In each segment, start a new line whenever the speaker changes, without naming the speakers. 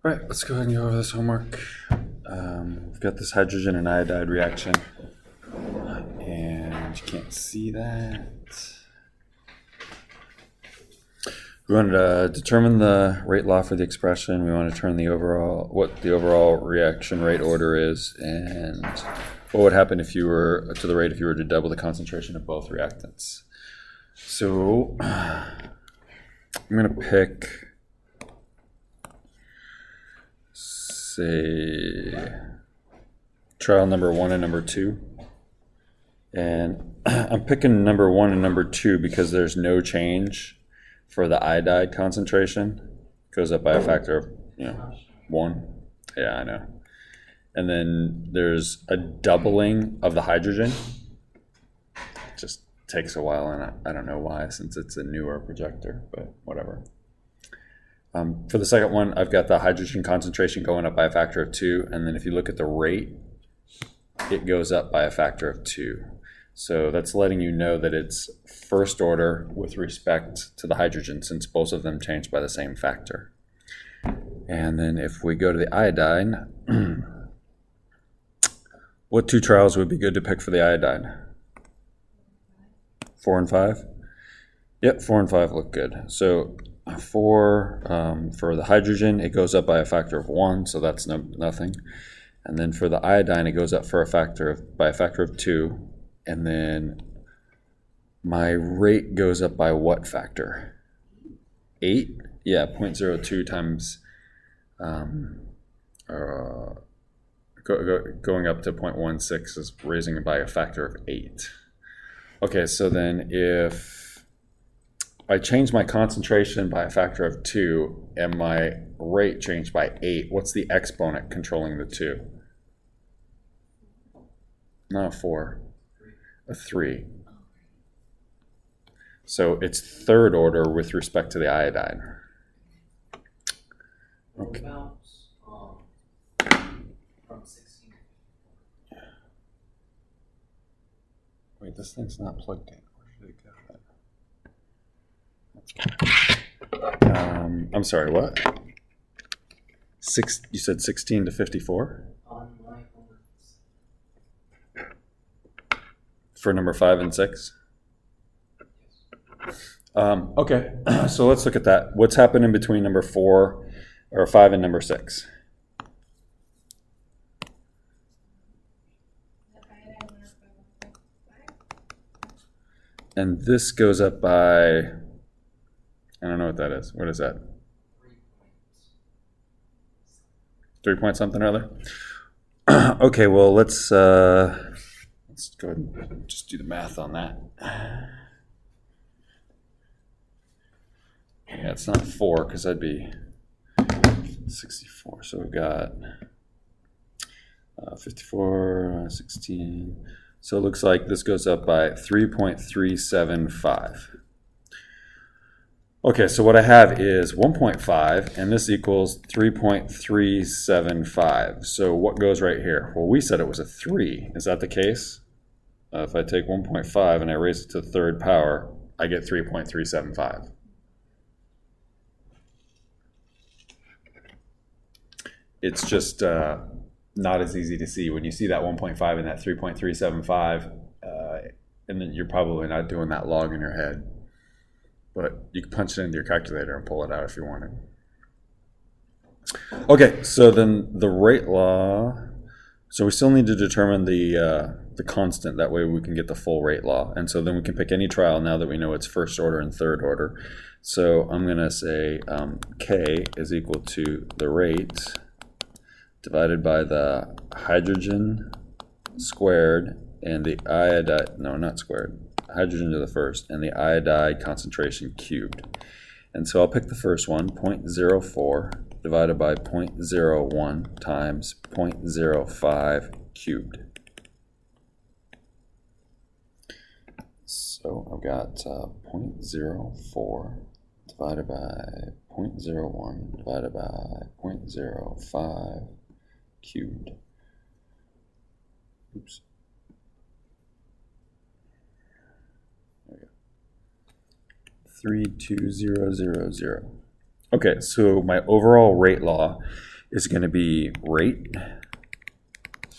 Right, let's go ahead and go over this homework. We've got this hydrogen and iodide reaction, and you can't see that. We want to determine the rate law for the expression. We want to determine what the overall reaction rate order is, and what would happen if you were to double the concentration of both reactants. So I'm going to pick, say, trial number 1 and number 2. And I'm picking number 1 and number 2 because there's no change for the iodide concentration. It goes up by a factor of 1. Yeah, I know. And then there's a doubling of the hydrogen. It just takes a while, and I don't know why, since it's a newer projector, but whatever. For the second one, I've got the hydrogen concentration going up by a factor of 2, and then if you look at the rate, it goes up by a factor of 2. So that's letting you know that it's first order with respect to the hydrogen, since both of them change by the same factor. And then if we go to the iodine, what 2 trials would be good to pick for the iodine? 4 and 5? Yep, 4 and 5 look good. So 4 for the hydrogen, it goes up by a factor of 1, so that's nothing. And then for the iodine, it goes up by a factor of 2. And then my rate goes up by what factor? 8? Yeah, 0.02 times going up to 0.16 is raising it by a factor of 8. Okay, so then if I change my concentration by a factor of 2 and my rate changed by 8, what's the exponent controlling the 2? Not 4. A 3. So it's third order with respect to the iodine. Okay.
From 16.
Wait, this thing's not plugged in. Where should it go? I'm sorry, what? You said 16 to 54? For number 5 and 6? Okay, so let's look at that. What's happened in between number 4 or 5 and number 6? And this goes up by, I don't know what that is. What is that? 3 point something or other? Okay, well, let's go ahead and just do the math on that. Yeah, it's not 4 because that'd be 64. So we've got 54, 16. So it looks like this goes up by 3.375. Okay, so what I have is 1.5, and this equals 3.375. So what goes right here? Well, we said it was a 3. Is that the case? If I take 1.5 and I raise it to the third power, I get 3.375. It's just not as easy to see. When you see that 1.5 and that 3.375, and then you're probably not doing that log in your head. But you can punch it into your calculator and pull it out if you wanted. Okay, so then the rate law. So we still need to determine the constant. That way we can get the full rate law. And so then we can pick any trial now that we know it's first order and third order. So I'm going to say K is equal to the rate divided by the hydrogen squared and the iodide, no, not squared, hydrogen to the first, and the iodide concentration cubed. And so I'll pick the first one, 0.04 divided by 0.01 times 0.05 cubed. So I've got 0.04 divided by 0.01 divided by 0.05 cubed. Oops. 32000. Okay, so my overall rate law is going to be rate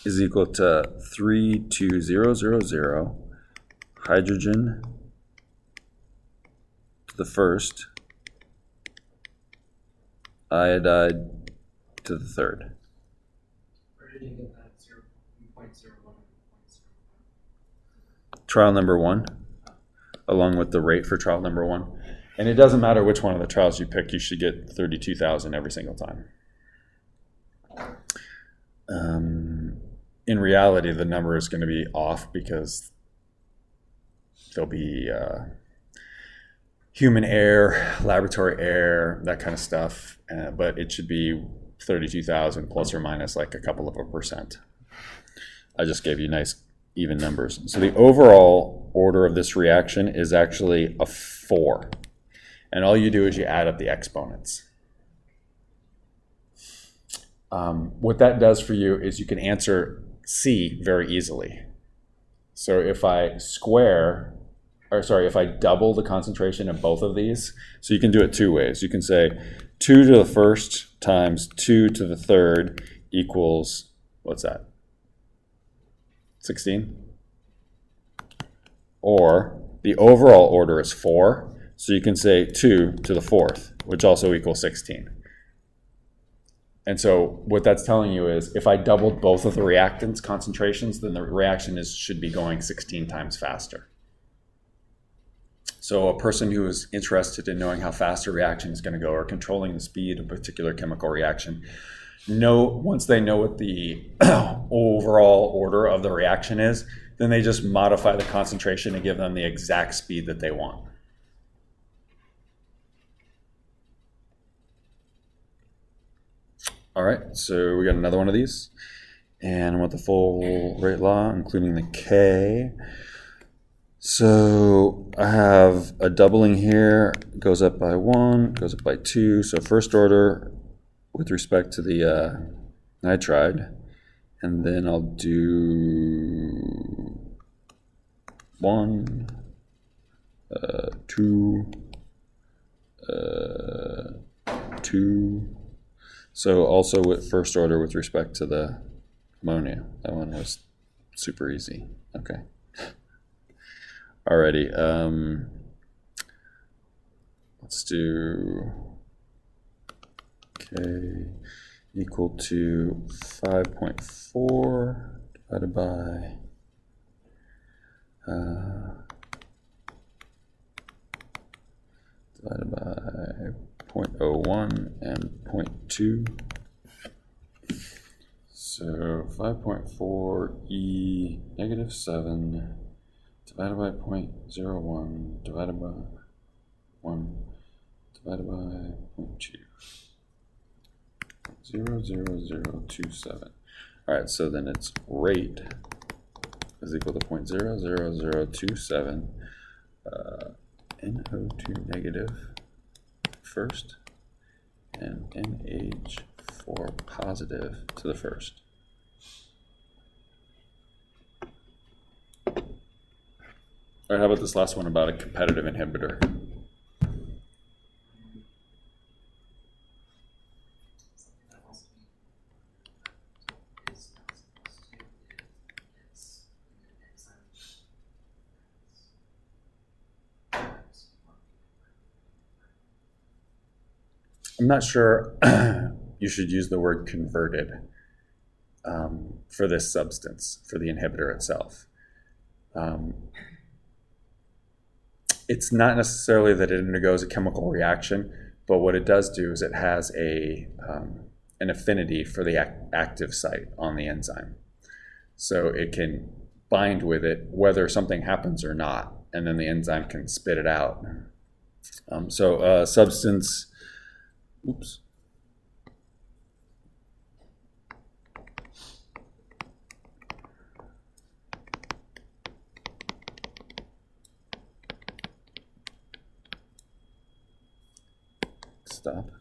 is equal to 32000 hydrogen to the first, iodide to the third.
Where did you get that 0.01?
Trial number 1, along with the rate for trial number 1. And it doesn't matter which one of the trials you pick, you should get 32,000 every single time. In reality, the number is going to be off because there'll be human error, laboratory error, that kind of stuff. But it should be 32,000 plus or minus like a couple of %. I just gave you nice even numbers. So the overall order of this reaction is actually a 4. And all you do is you add up the exponents. What that does for you is you can answer C very easily. So if I double the concentration of both of these, so you can do it 2 ways. You can say 2 to the first times 2 to the third equals, what's that? 16? Or the overall order is 4, so you can say 2 to the fourth, which also equals 16. And so what that's telling you is if I doubled both of the reactants concentrations, then the reaction should be going 16 times faster. So a person who is interested in knowing how fast a reaction is going to go or controlling the speed of a particular chemical reaction, once they know what the overall order of the reaction is, then they just modify the concentration to give them the exact speed that they want. All right, so we got another one of these. And I want the full rate law, including the K. So I have a doubling here, goes up by 1, goes up by 2. So first order with respect to the nitride. And then I'll do 1, 2, 2. So also with first order with respect to the ammonia. That one was super easy. Okay. Alrighty. Let's do K equal to 5.4 divided by divided by 0.01 and 0.2. So 5.4 E negative 7 divided by 0.01 divided by 1 divided by 0.2. 0.00027. All right, so then it's rate is equal to 0.00027 NO2 negative first and NH4 positive to the first. All right, how about this last one about a competitive inhibitor? I'm not sure you should use the word converted for this substance, for the inhibitor itself. It's not necessarily that it undergoes a chemical reaction, but what it does do is it has an affinity for the active site on the enzyme. So it can bind with it whether something happens or not, and then the enzyme can spit it out. So substance, oops. Stop.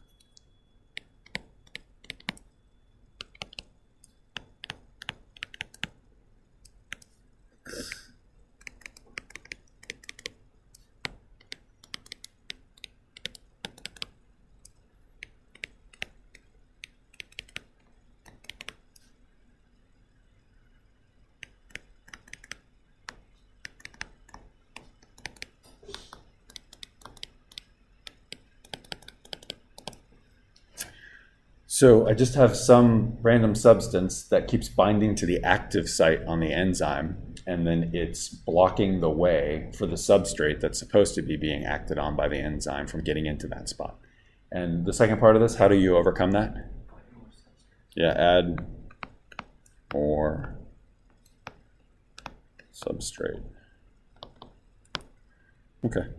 So I just have some random substance that keeps binding to the active site on the enzyme, and then it's blocking the way for the substrate that's supposed to be being acted on by the enzyme from getting into that spot. And the second part of this, how do you overcome that? Yeah, add more substrate. Okay.